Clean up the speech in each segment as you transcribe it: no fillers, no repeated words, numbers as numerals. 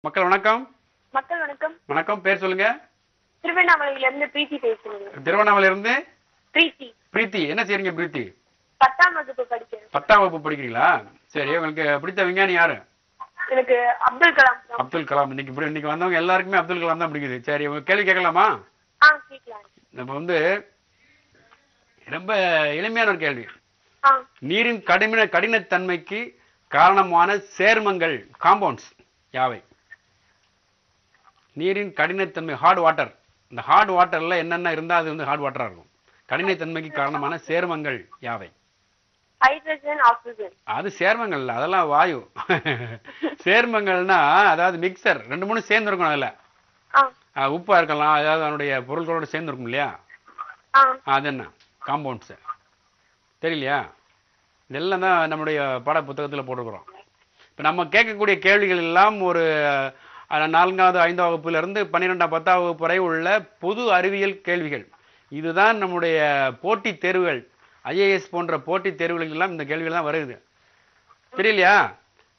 மக்கள் வணக்கம். மக்கள் வணக்கம். வணக்கம். பேர் சொல்லுங்க. திருவண்ணாமலையில இருந்து பிரீத்தி பேசுறேன். திருவண்ணாமலையில இருந்து பிரீத்தி. பிரீத்தி, என்ன செய்றீங்க பிரீத்தி? 10ஆம் வகுப்பு படிக்கிறேன். 10ஆம் வகுப்பு படிக்கிறீங்களா? சரி, உங்களுக்கு பிடித்த விஞ்ஞானி யாரு? எனக்கு அப்துல் கலாம். அப்துல் கலாம். இன்னைக்கு வந்தவங்க எல்லாருக்குமே அப்துல் கலாம் தான் பிடிக்குது. சரி, உங்க கேள்வி கேட்கலாமா? கேட்கலாம். நம்ம வந்து ரொம்ப எளிமையான ஒரு கேள்வி. ஆ. நீரின் கடினத்தன்மைக்கு காரணமான சேர்மங்கள் காம்பவுண்ட்ஸ் யாவை? நீரின் கடினத்தன்மை, ஹார்ட் வாட்டர். இந்த ஹார்ட் வாட்டர்ல என்னென்ன இருந்தா அது வந்து ஹார்ட் வாட்டரா இருக்கும்? கடினத்தன்மைக்கு காரணமான சேர்மங்கள் யாவை? Hydrogen, oxygen. அது சேர்மங்கள் இல்ல, அதெல்லாம் வாயு. சேர்மங்கள்னா அதாவது மிக்சர், 2-3 சேர்ந்து இருக்கும். அதுல உப்பா இருக்கலாம், அதாவது அதனுடைய பொருட்களோட சேர்ந்து இருக்கும் இல்லையா? அது என்ன காம்பவுண்ட்ஸ் தெரியலையா? இதெல்லாம் தான் நம்முடைய பாட புத்தகத்தில் போட்டிருக்கிறோம். இப்போ நம்ம கேட்கக்கூடிய கேள்விகள் எல்லாம் ஒரு 4வது 5ஆம் வகுப்பிலிருந்து 12ஆம் 10ஆம் வகுப்பு வரை உள்ள பொது அறிவியல் கேள்விகள். இதுதான் நம்முடைய போட்டித் தேர்வுகள், ஐஏஎஸ் போன்ற போட்டித் தேர்வுகள் எல்லாம் இந்த கேள்விகள் தான் வருது. தெரியலையா?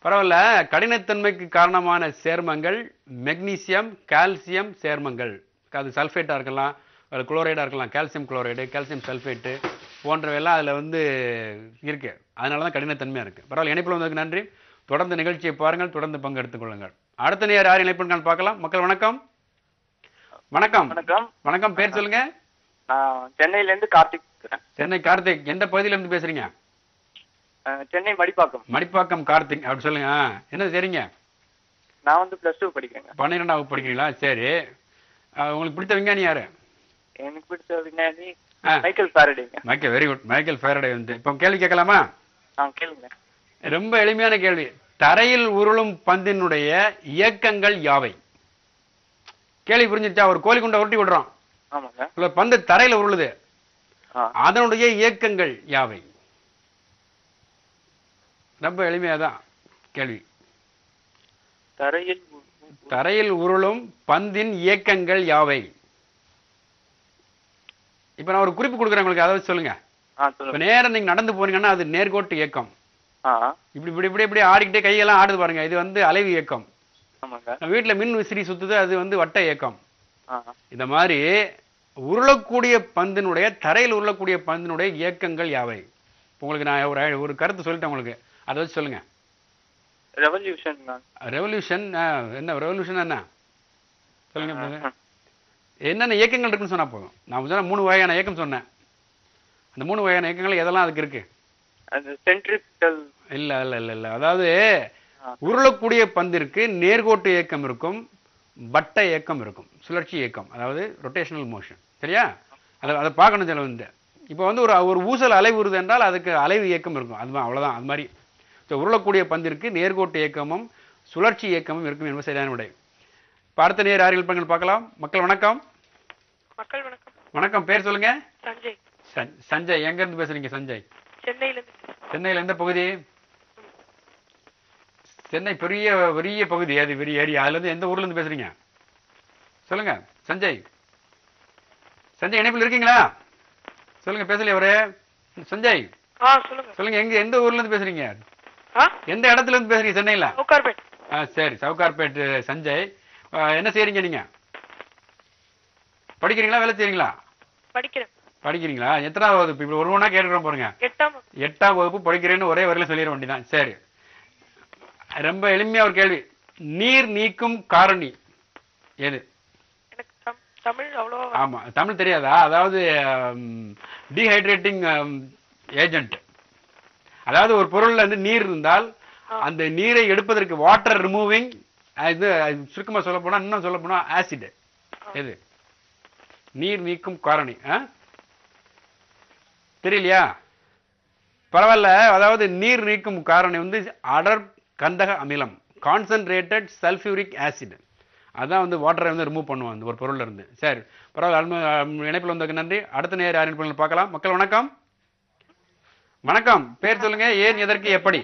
பரவாயில்ல. கடினத்தன்மைக்கு காரணமான சேர்மங்கள் மெக்னீசியம், கால்சியம் சேர்மங்கள். அது சல்ஃபேட்டா இருக்கலாம், அது குளோரைடா இருக்கலாம். கால்சியம் குளோரைடு, கால்சியம் சல்ஃபேட்டு போன்றவையெல்லாம் அதில் வந்து இருக்கு. அதனால தான் கடினத்தன்மையாக இருக்கு. பரவாயில்ல. இணைப்பில் வந்ததுக்கு நன்றி. தொடர்ந்து நிகழ்ச்சியை பாருங்கள், தொடர்ந்து பங்கெடுத்துக் கொள்ளுங்கள். அடுத்த நேரம் யார் இணைப்புகள் பார்க்கலாம். மக்கள் வணக்கம். வணக்கம். வணக்கம். வணக்கம். பேர் சொல்லுங்க. சென்னையில இருந்து கார்த்திக். சென்னை கார்த்திக். எந்த பகுதியில இருந்து பேசுறீங்க? சென்னை மடிப்பாக்கம். மடிப்பாக்கம் கார்த்திக். அப்படி சொல்லுங்க. என்ன சரிங்க? நான் வந்து +2 படிக்கிறேங்க. 12ஆம் வகுப்பு படிக்கிறீங்களா? சரி. உங்களுக்கு பிடித்த விஞ்ஞானி யாரு? எனக்கு பிடிச்ச விஞ்ஞானி மைக்கேல் ஃபாரடேங்க. Michael, very good. Michael Faraday வந்து இப்போ கேள்வி கேட்கலாமா? கேளுங்க. ரொம்ப எளிமையான கேள்வி. தரையில் உருளும் பந்தினுடைய இயக்கங்கள் யாவை? கேள்வி புரிஞ்சிருச்சா? ஒரு கோழி குண்டை உருட்டி விடுறோம். ஆமாங்க. பந்து தரையில உருளுது. அதனுடைய இயக்கங்கள் யாவை? ரொம்ப எளிமையாதான் கேள்வி. தரையில் உருளும் பந்தின் இயக்கங்கள் யாவை? இப்ப நான் ஒரு குறிப்பு கொடுக்குறேன் உங்களுக்கு, அதை சொல்லுங்க. இப்ப நேரம் நீங்க நடந்து போறீங்கன்னா அது நேர்கோட்டு இயக்கம். இப்படி இப்படி இப்படி இப்படி ஆடிக்கிட்டே கையெல்லாம் ஆடுது பாருங்க, இது வந்து அலைவு இயக்கம். வீட்டுல மின் விசிறி சுத்துது, அது வந்து வட்ட இயக்கம். இந்த மாதிரி உருளக்கூடிய பந்தினுடைய, தரையில் உருளக்கூடிய பந்தினுடைய இயக்கங்கள் யாவை? உங்களுக்கு நான் ஒரு கருத்து சொல்லிட்டேன் உங்களுக்கு, அதை வச்சு சொல்லுங்க. ரெவல்யூஷன். என்ன ரெவல்யூஷன்? என்ன சொல்லுங்க. என்னென்ன இயக்கங்கள் இருக்குன்னு சொன்னா போதும். நான் சொன்ன 3 வகையான இயக்கம் சொன்னேன். அந்த 3 வகையான இயக்கங்கள் எதெல்லாம் அதுக்கு இருக்கு? இல்ல இல்ல இல்ல இல்ல அதாவது உருளக்கூடிய பந்திற்கு நேர்கோட்டு இயக்கம் இருக்கும், வட்ட இயக்கம் இருக்கும், சுழற்சி இயக்கம், அதாவது ரொட்டேஷனல் மோஷன். சரியா? அதை பார்க்கணும். சில வந்து இப்போ வந்து ஒரு ஊசல் அலைவு வருது என்றால் அதுக்கு அலைவு இயக்கம் இருக்கும். அதுதான், அவ்வளவுதான். அது மாதிரி உருளக்கூடிய பந்திற்கு நேர்கோட்டு இயக்கமும் சுழற்சி இயக்கமும் இருக்கும் என்பது சரியான விடை. இப்போ அடுத்த நேர் யாரில் பங்கள் பார்க்கலாம். மக்கள் வணக்கம். மக்கள் வணக்கம். வணக்கம். பேர் சொல்லுங்க. சஞ்சய். சஞ்சய், எங்க இருந்து பேசுறீங்க? சஞ்சய், சென்னையில எந்த பகுதி? சென்னை பெரிய பெரிய பகுதி, அது பெரிய ஏரியா. அதுல இருந்து எந்த ஊர்ல இருந்து பேசுறீங்க? சொல்லுங்க சஞ்சய். சஞ்சய் இணைப்பில் இருக்கீங்களா? சொல்லுங்க. பேசலையா அவரு? சஞ்சய் சொல்லுங்க. எந்த ஊர்ல இருந்து பேசுறீங்க? எந்த இடத்துல இருந்து பேசுறீங்க சென்னையில? சரி, சவுகார்பேட். சஞ்சய், என்ன செய்றீங்க நீங்க? படிக்கிறீங்களா, வேலை செய்றீங்களா? படிக்கிறீங்களா? எத்தனாவது வகுப்பு? இப்ப ஒருவனா கேட்கிறோம் பாருங்க. 8ஆம் வகுப்பு படிக்கிறேன்னு ஒரே வரையில சொல்லிட வேண்டியதான். சரி, ரொம்ப எளிமையா ஒரு கேள்வி. நீர் நீக்கும் காரணி எது? ஆமா, தமிழ் தெரியாதா? அதாவது டீஹைட்ரேட்டிங் ஏஜென்ட். அதாவது ஒரு பொருள்ல வந்து நீர் இருந்தால் அந்த நீரை எடுப்பதற்கு வாட்டர் ரிமூவிங், இது சுருக்கமா சொல்ல போனா, இன்னும் சொல்ல போனா ஆசிட். எது நீர் நீக்கும் காரணி? தெரியலையா? பரவாயில்ல. அதாவது நீர் நீக்கும் காரணி வந்து அடர் கந்தக அமிலம், கான்சென்ட்ரேட்டட் சல்ஃபியூரிக் ஆசிட். அதான் வந்து வாட்டரை வந்து ரிமூவ் பண்ணுவாங்க ஒரு பொருள்ல இருந்து. சரி, பரவாயில்ல. இணைப்பில் வந்ததுக்கு நன்றி. அடுத்த நேர் யார் இணைப்பில் பார்க்கலாம். மக்கள் வணக்கம். வணக்கம். பேர் சொல்லுங்க. ஏன், எதற்கு, எப்படி?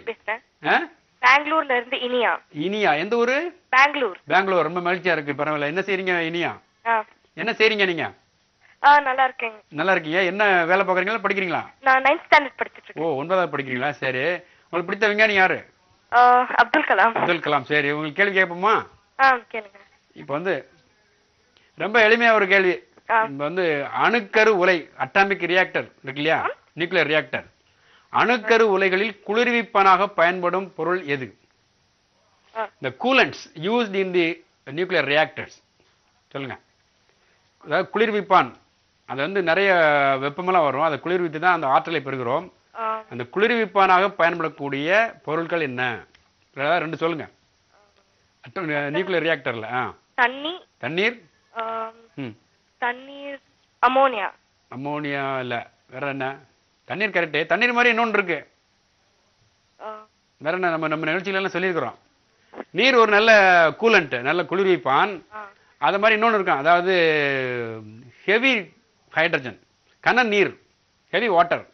பெங்களூர்ல இருந்து இனியா. இனியா, எந்த ஊரு? பெங்களூர். ரொம்ப மகிழ்ச்சியா இருக்கு. பரவாயில்ல. என்ன செய்றீங்க இனியா? என்ன செய்றீங்க நீங்க? நல்லா இருக்கேன். நல்லா இருக்கீங்க. என்ன வேலை பார்க்கறீங்களா, படிக்கிறீங்களா? நான் 9th ஸ்டாண்டர்ட் படிச்சிட்டு இருக்கேன். 9வது படிக்கிறீங்களா? சரி. உங்களுக்கு பிடித்த விஞ்ஞானி யாரு? அப்துல் கலாம். அப்துல் கலாம். சரி, உங்களுக்கு கேள்வி கேட்போமா? கேளுங்க. இப்போ வந்து ரொம்ப எளிமையா ஒரு கேள்வி. இப்போ வந்து அணுக்கரு உலை அட்டாமிக் ரியாக்டர் இருக்கு இல்லையா, நியூக்ளியர் ரியாக்டர், அணுக்கரு உலைகளில் குளிர்விப்பானாக பயன்படும் பொருள் எது? the coolants used in the nuclear reactors. சொல்லுங்க. அதாவது குளிர்விப்பான், அது வந்து நிறைய வெப்பமெல்லாம் வரும், அதை குளிர்வித்து தான் அந்த ஆற்றலை பெறுகிறோம். அந்த குளிர்விப்பானாக பயன்படக்கூடிய பொருட்கள் என்ன? ரெண்டு சொல்லுங்க. நியூக்ளியர் ரியாக்டர்ல தண்ணீர், தண்ணீர், அமோனியா. அமோனியா இல்ல, வேற என்ன? தண்ணீர் கரெக்ட். தண்ணீர் மாதிரி இன்னொன்று இருக்கு, வேற என்ன? நம்ம நம்ம நிகழ்ச்சியில எல்லாம் சொல்லியிருக்கிறோம். நீர் ஒரு நல்ல கூலண்ட், நல்ல குளிர்விப்பான். அது மாதிரி இன்னொன்று இருக்கான், அதாவது ஹெவி ஹைட்ரஜன், கன நீர், ஹெவி வாட்டர்.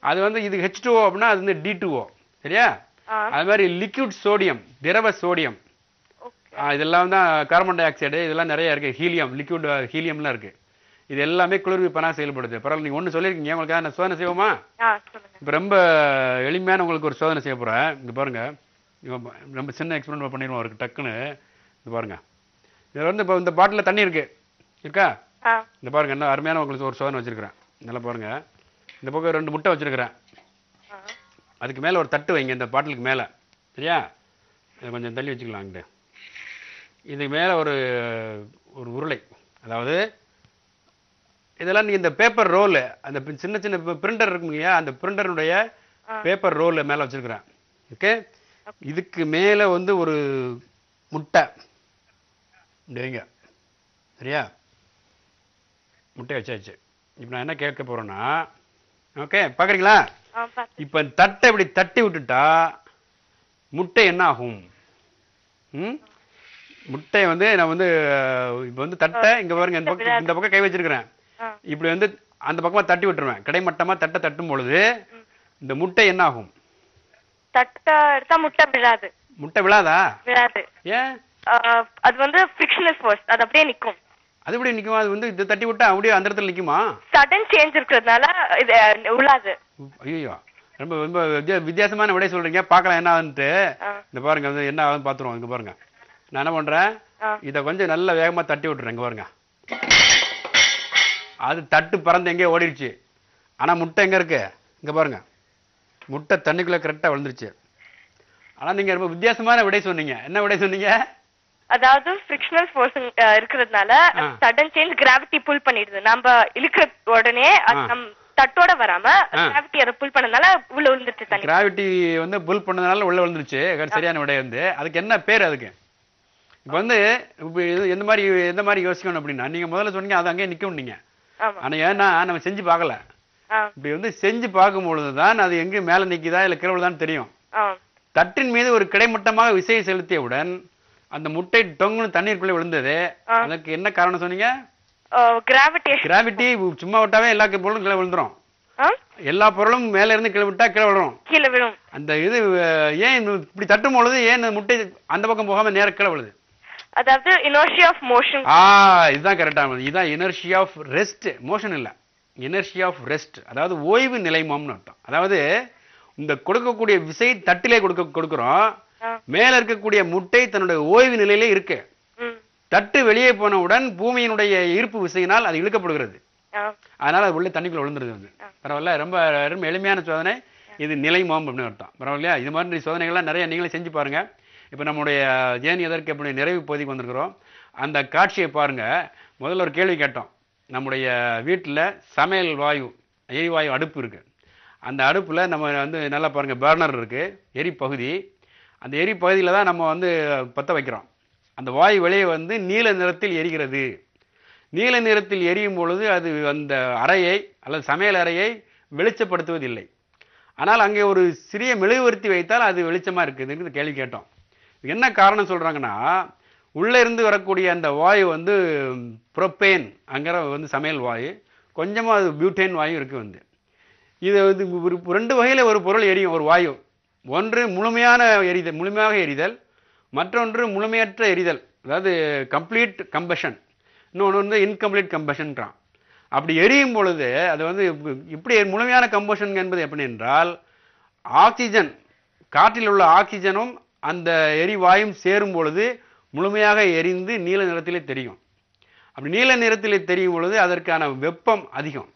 அது வந்து இது H2O அப்படின்னா அது வந்து D2O, சரியா? அது மாதிரி லிக்விட் சோடியம், திரவ சோடியம், இதெல்லாம் தான் கார்பன் டை ஆக்சைடு, இதெல்லாம் நிறைய இருக்கு. ஹீலியம், லிக்விட் ஹீலியம்லாம் இருக்கு. இது எல்லாமே குளிர்விப்பானா செயல்படுது. பரவாயில்ல, நீங்க ஒண்ணு சொல்லிருக்கீங்க. உங்களுக்கு நான் சோதனை செய்வோமா? இப்ப ரொம்ப எளிமையான உங்களுக்கு ஒரு சோதனை செய்ய போறேன். இங்க பாருங்க, ரொம்ப சின்ன எக்ஸ்பெரிமெண்ட் பண்ணிடுவோம் அவருக்கு டக்குன்னு. இது பாருங்க, இதுல வந்து இப்போ இந்த பாட்டில தண்ணி இருக்கு இருக்கா? இந்த பாருங்க, என்ன அருமையான உங்களுக்கு ஒரு சோதனை வச்சிருக்கிறேன். நல்லா பாருங்க, இந்த பக்கம் 2 முட்டை வச்சிருக்கிறேன். அதுக்கு மேல ஒரு தட்டு வைங்க, இந்த பாட்டிலுக்கு மேல, சரியா? இதை கொஞ்சம் தள்ளி வச்சுக்கலாம். அங்கிட்டு இதுக்கு மேல ஒரு ஒரு உருளை, அதாவது இதெல்லாம் நீங்க இந்த பேப்பர் ரோல், அந்த சின்ன சின்ன பிரிண்டர் இருக்குங்க, அந்த பிரிண்டருடைய பேப்பர் ரோல் மேல வச்சிருக்கிறேன். ஓகே, இதுக்கு மேல வந்து ஒரு முட்டை வைங்க, சரியா? முட்டை வச்சாச்சு. இப்ப நான் என்ன கேட்க போறேன்னா, ஓகே பாக்குறீங்களா? இப்ப தட்டை இப்படி தட்டி விட்டுட்டா முட்டை என்ன ஆகும்? முட்டை வந்து நான் வந்து இப்ப வந்து தட்டை இங்க பாருங்க, இந்த பக்கம் கை வச்சிருக்கிறேன். இப்படி வந்து அந்த பக்கமா தட்டி விட்டுருவேன். கிடைமட்டமா தட்டை தட்டும் பொழுது இந்த முட்டை என்ன ஆகும்? தட்டை எடுத்தா முட்டை விழாது. முட்டை விழாதா? விழாது. ஏன்? அது வந்து ஃபிரிக்ஷனல் ஃபோர்ஸ், அது அப்படியே நிக்கும். அது எப்படி நிக்குமா? அது வந்து இது தட்டி விட்டா அப்படியே அந்த இடத்துல நிக்குமா? சடன் சேஞ்ச் இருக்கிறதுனால இது விழாது. ஐயோ, ரொம்ப ரொம்ப வித்தியாசமான விடை சொல்றீங்க. பார்க்கலாம் என்ன ஆகுதுன்ட்டு. இந்த பாருங்க, என்ன ஆகுதுன்னு பாத்துருவோம். இங்க பாருங்க, நான் என்ன பண்றேன், இத கொஞ்சம் நல்ல வேகமா தட்டி விட்டுறேன். இங்க பாருங்க, அது தட்டு பறந்து எங்கேயோ ஓடிடுச்சு. ஆனா முட்டை எங்க இருக்கு? இங்க பாருங்க, முட்டை தண்ணிக்குள்ள கரெக்டா விழுந்துருச்சு. ஆனா நீங்க ரொம்ப வித்தியாசமான விடை சொன்னீங்க. என்ன விடை சொன்னீங்க? அதாவது ஃபிரிக்ஷனல் ஃபோர்ஸ் இருக்கிறதுனால சடன் சேஞ்ச் கிராவிட்டி புல் பண்ணிடுது. நம்ம இழுக்கிற உடனே நம் தட்டோட வராம கிராவிட்டி அதை புல் பண்ணனால உள்ள விழுந்துருச்சு தண்ணி. கிராவிட்டி வந்து புல் பண்ணதுனால உள்ள விழுந்துருச்சு. சரியான விடை வந்து அதுக்கு என்ன பேர்? அதுக்கு இப்ப வந்து எந்த மாதிரி யோசிக்கணும் அப்படின்னா, நீங்க முதல்ல சொன்னீங்க அது அங்கேயே நிக்கணும் நீங்க. ஆனா ஏன்னா நம்ம செஞ்சு பார்க்கல. இப்படி வந்து செஞ்சு பார்க்கும் பொழுதுதான் அது எங்க மேல நிக்குதா இல்ல கீழே விழுதான்னு தெரியும். தட்டின் மீது ஒரு கிடைமட்டமாக விசையை செலுத்தியவுடன் அந்த முட்டை டொங்குன்னு தண்ணீருக்குள்ளே விழுந்தது. அதுக்கு என்ன காரணம் சொன்னீங்க? கிராவிட்டி. சும்மா விட்டாவே எல்லா பொருளும் கீழே விழுந்துரும். எல்லா பொருளும் மேல இருந்து கீழே விட்டா கீழே விழும். அந்த இது ஏன் இப்படி தட்டும் பொழுது ஏன் முட்டை அந்த பக்கம் போகாம நேர கீழே விழுது? அதாவது இனர்ஷியா ஆஃப் மோஷன். இதுதான் கரெக்டான. இதுதான் இனர்ஷியா ஆஃப் ரெஸ்ட். மோஷன் இல்ல, இனர்ஷியா ஆஃப் ரெஸ்ட். அதாவது ஓய்வு நிலைமம்னு அர்த்தம். அதாவது இந்த கொடுக்கக்கூடிய விசை தட்டிலே கொடுக்கிறோம். மேல இருக்கக்கூடிய முட்டை தன்னுடைய ஓய்வு நிலையிலே இருக்கு. தட்டு வெளியே போனவுடன் பூமியினுடைய ஈர்ப்பு விசையினால் அது இழுக்கப்படுகிறது. அதனால அது உள்ள தண்ணிக்குள்ள விழுந்துருது. வந்து பரவாயில்ல, ரொம்ப ரொம்ப எளிமையான சோதனை. இது நிலைமம் அப்படின்னு அர்த்தம். பரவாயில்லையா? இது மாதிரி சோதனைகள்லாம் நிறைய நீங்களே செஞ்சு பாருங்க. இப்ப நம்முடைய ஜேர்னி எதற்கு எப்படி நிறைவு பகுதிக்கு வந்திருக்கிறோம். அந்த காட்சியை பாருங்க. முதல்ல ஒரு கேள்வி கேட்டோம். நம்முடைய வீட்டுல சமையல் வாயு, எரிவாயு அடுப்பு இருக்கு. அந்த அடுப்புல நம்ம வந்து நல்லா பாருங்க, பர்னர் இருக்கு, எரி பகுதி. அந்த எரி பகுதியில தான் நம்ம வந்து பத்த வைக்கிறோம். அந்த வாயு வெளியே வந்து நீல நிறத்தில் எரிகிறது. நீல நிறத்தில் எரியும் பொழுது அது அந்த அறையை அல்லது சமையல் அறையை வெளிச்சப்படுத்துவதில்லை. ஆனால் அங்கே ஒரு சிறிய மெழுகுவர்த்தி வைத்தால் அது வெளிச்சமா இருக்குதுன்னு கேள்வி கேட்டோம். என்ன காரணம் சொல்றாங்கன்னா, உள்ள இருந்து வரக்கூடிய அந்த வாயு வந்து புரோப்பேன் அங்கிற வந்து சமையல் வாயு, கொஞ்சமா அது பியூட்டேன் வாயு இருக்கு. வந்து இது வந்து 2 வகையில ஒரு பொருள் எரியும், ஒரு வாயு. ஒன்று முழுமையான எரிதல், முழுமையாக எரிதல். மற்றொன்று முழுமையற்ற எரிதல், அதாவது கம்ப்ளீட் கம்பஷன். இன்னொன்று வந்து இன்கம்ப்ளீட் கம்பஷன்றான். அப்படி எரியும் பொழுது அது வந்து இப்படி முழுமையான கம்பஷன் என்பது எப்படி என்றால், ஆக்சிஜன், காற்றில் உள்ள ஆக்சிஜனும் அந்த எரிவாயும் சேரும் பொழுது முழுமையாக எரிந்து நீல நிறத்திலே தெரியும். அப்படி நீல நிறத்திலே தெரியும் பொழுது அதற்கான வெப்பம் அதிகம்.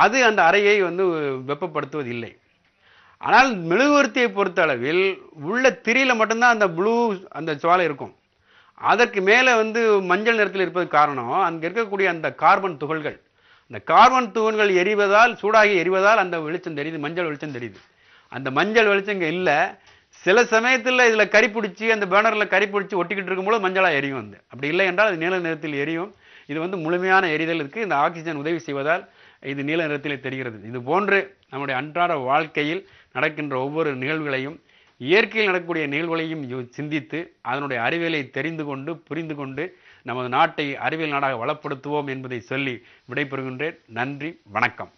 அது அந்த அறையை வெப்பப்படுத்துவதில்லை. ஆனால் மெழுகுவர்த்தியை பொறுத்த அளவில் உள்ள திரியில மட்டும்தான் அந்த ப்ளூ அந்த சுவாலை இருக்கும். அதற்கு மேலே மஞ்சள் நிறத்தில் இருப்பது காரணம் அங்கே இருக்கக்கூடிய அந்த கார்பன் துகள்கள். அந்த கார்பன் துகள்கள் எரிவதால் சூடாகி எரிவதால் அந்த வெளிச்சம் தெரியுது, மஞ்சள் வெளிச்சம் தெரியுது. அந்த மஞ்சள் வெளிச்சம் இங்கே இல்லை. சில சமயத்தில் இதில் கறி பிடிச்சி அந்த பேனரில் கறி பிடிச்சி ஒட்டிக்கிட்டு இருக்கும்போது மஞ்சளாக எரியும். அப்படி இல்லை என்றால் அது நீல நிறத்தில் எரியும். இது முழுமையான எரிதல் இருக்குது. இந்த ஆக்சிஜன் உதவி செய்வதால் இது நீல நிறத்திலே தெரிகிறது. இது போன்று நம்முடைய அன்றாட வாழ்க்கையில் நடக்கின்ற ஒவ்வொரு நிகழ்வுகளையும் இயற்கையில் நடக்கக்கூடிய நிகழ்வுகளையும் சிந்தித்து அதனுடைய அறிவியலை தெரிந்து கொண்டு புரிந்து கொண்டு நமது நாட்டை அறிவியல் நாடாக வளப்படுத்துவோம் என்பதை சொல்லி விடைபெறுகின்றேன். நன்றி, வணக்கம்.